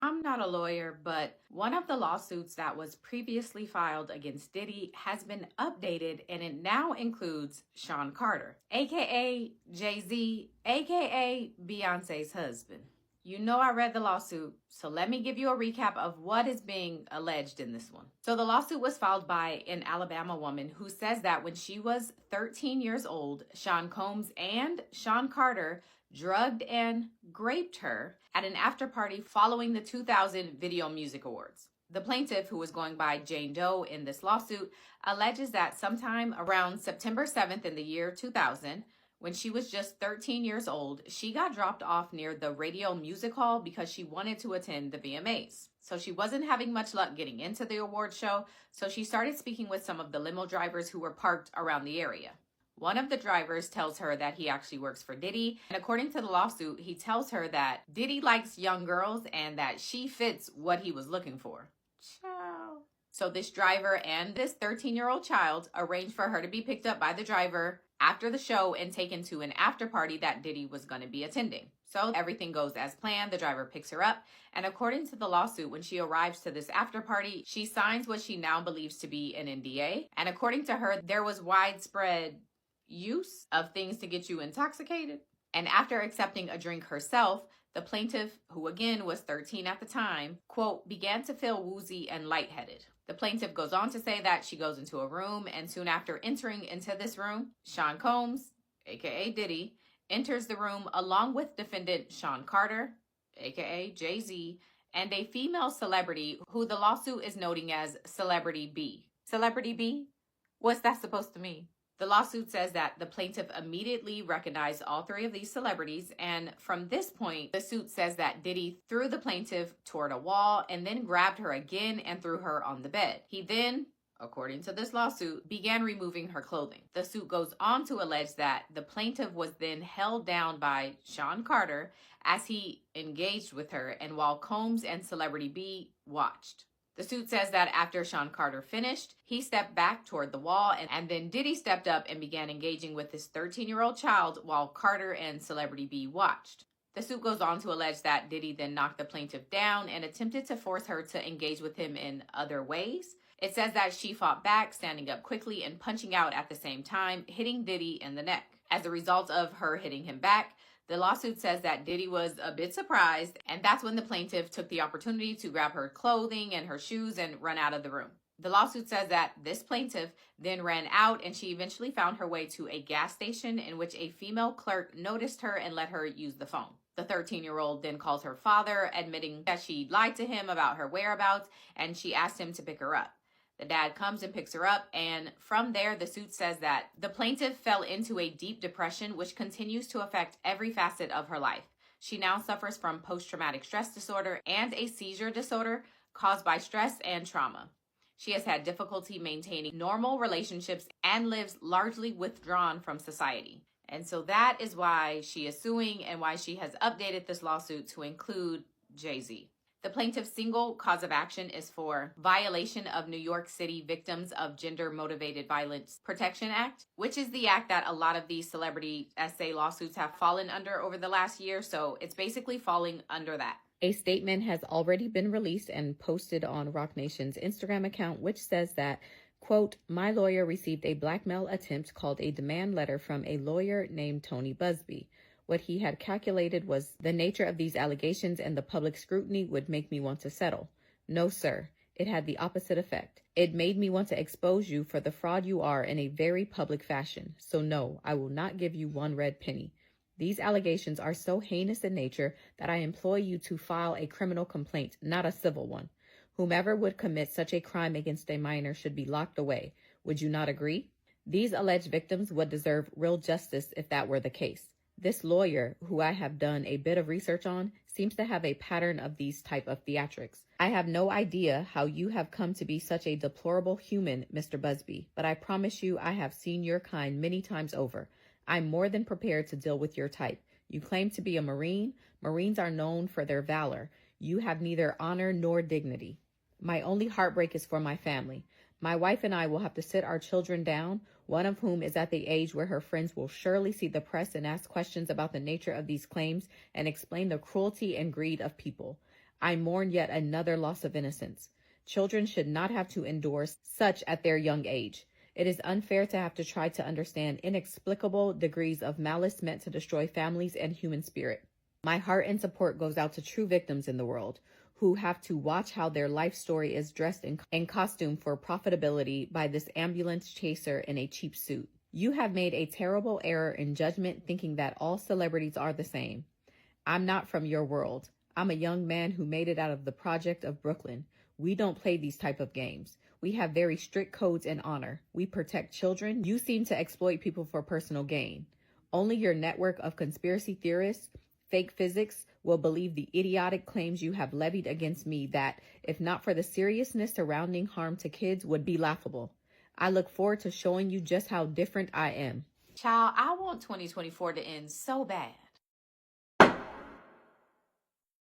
I'm not a lawyer, but one of the lawsuits that was previously filed against Diddy has been updated and it now includes Sean Carter, aka Jay-Z, aka Beyonce's husband. You know I read the lawsuit, so let me give you a recap of what is being alleged in this one. So the lawsuit was filed by an Alabama woman who says that when she was 13 years old, Sean Combs and Sean Carter drugged and raped her at an after party following the 2000 Video Music Awards. The plaintiff, who was going by Jane Doe in this lawsuit, alleges that sometime around September 7th in the year 2000, when she was just 13 years old, she got dropped off near the Radio Music Hall because she wanted to attend the VMAs. So she wasn't having much luck getting into the award show, so she started speaking with some of the limo drivers who were parked around the area. One of the drivers tells her that he actually works for Diddy, and according to the lawsuit, he tells her that Diddy likes young girls and that she fits what he was looking for. Ciao. So this driver and this 13-year-old child arranged for her to be picked up by the driver after the show and taken to an after party that Diddy was going to be attending. So everything goes as planned. The driver picks her up, and according to the lawsuit, when she arrives to this after party, she signs what she now believes to be an NDA. And according to her, there was widespread use of things to get you intoxicated. And after accepting a drink herself, the plaintiff, who again was 13 at the time, quote, began to feel woozy and lightheaded. The plaintiff goes on to say that she goes into a room, and soon after entering into this room, Sean Combs, aka Diddy, enters the room along with defendant Sean Carter, aka Jay-Z, and a female celebrity who the lawsuit is noting as Celebrity B. Celebrity B? What's that supposed to mean? The lawsuit says that the plaintiff immediately recognized all three of these celebrities, and from this point, the suit says that Diddy threw the plaintiff toward a wall and then grabbed her again and threw her on the bed. He then, according to this lawsuit, began removing her clothing. The suit goes on to allege that the plaintiff was then held down by Sean Carter as he engaged with her and while Combs and Celebrity B watched. The suit says that after Sean Carter finished, he stepped back toward the wall and then Diddy stepped up and began engaging with his 13-year-old child while Carter and Celebrity B watched. The suit goes on to allege that Diddy then knocked the plaintiff down and attempted to force her to engage with him in other ways. It says that she fought back, standing up quickly and punching out at the same time, hitting Diddy in the neck. As a result of her hitting him back, the lawsuit says that Diddy was a bit surprised, and that's when the plaintiff took the opportunity to grab her clothing and her shoes and run out of the room. The lawsuit says that this plaintiff then ran out and she eventually found her way to a gas station in which a female clerk noticed her and let her use the phone. The 13-year-old then calls her father, admitting that she lied to him about her whereabouts, and she asked him to pick her up. The dad comes and picks her up, and from there, the suit says that the plaintiff fell into a deep depression, which continues to affect every facet of her life. She now suffers from post-traumatic stress disorder and a seizure disorder caused by stress and trauma. She has had difficulty maintaining normal relationships and lives largely withdrawn from society. And so that is why she is suing and why she has updated this lawsuit to include Jay-Z. The plaintiff's single cause of action is for violation of New York City Victims of Gender-Motivated Violence Protection Act, which is the act that a lot of these celebrity SA lawsuits have fallen under over the last year. So it's basically falling under that. A statement has already been released and posted on Roc Nation's Instagram account, which says that, quote, my lawyer received a blackmail attempt called a demand letter from a lawyer named Tony Busby. What he had calculated was the nature of these allegations and the public scrutiny would make me want to settle. No, sir. It had the opposite effect. It made me want to expose you for the fraud you are in a very public fashion. So no, I will not give you one red penny. These allegations are so heinous in nature that I implore you to file a criminal complaint, not a civil one. Whomever would commit such a crime against a minor should be locked away. Would you not agree? These alleged victims would deserve real justice if that were the case. This lawyer, who I have done a bit of research on, seems to have a pattern of these type of theatrics. I have no idea how you have come to be such a deplorable human, Mr. Busby, but I promise you I have seen your kind many times over. I'm more than prepared to deal with your type. You claim to be a Marine. Marines are known for their valor. You have neither honor nor dignity. My only heartbreak is for my family. My wife and I will have to sit our children down, one of whom is at the age where her friends will surely see the press and ask questions about the nature of these claims and explain the cruelty and greed of people. I mourn yet another loss of innocence. Children should not have to endure such at their young age. It is unfair to have to try to understand inexplicable degrees of malice meant to destroy families and human spirit. My heart and support goes out to true victims in the world who have to watch how their life story is dressed in costume for profitability by this ambulance chaser in a cheap suit. You have made a terrible error in judgment thinking that all celebrities are the same. I'm not from your world. I'm a young man who made it out of the project of Brooklyn. We don't play these type of games. We have very strict codes and honor. We protect children. You seem to exploit people for personal gain. Only your network of conspiracy theorists, fake physics, will believe the idiotic claims you have levied against me that, if not for the seriousness surrounding harm to kids, would be laughable. I look forward to showing you just how different I am. Child, I want 2024 to end so bad.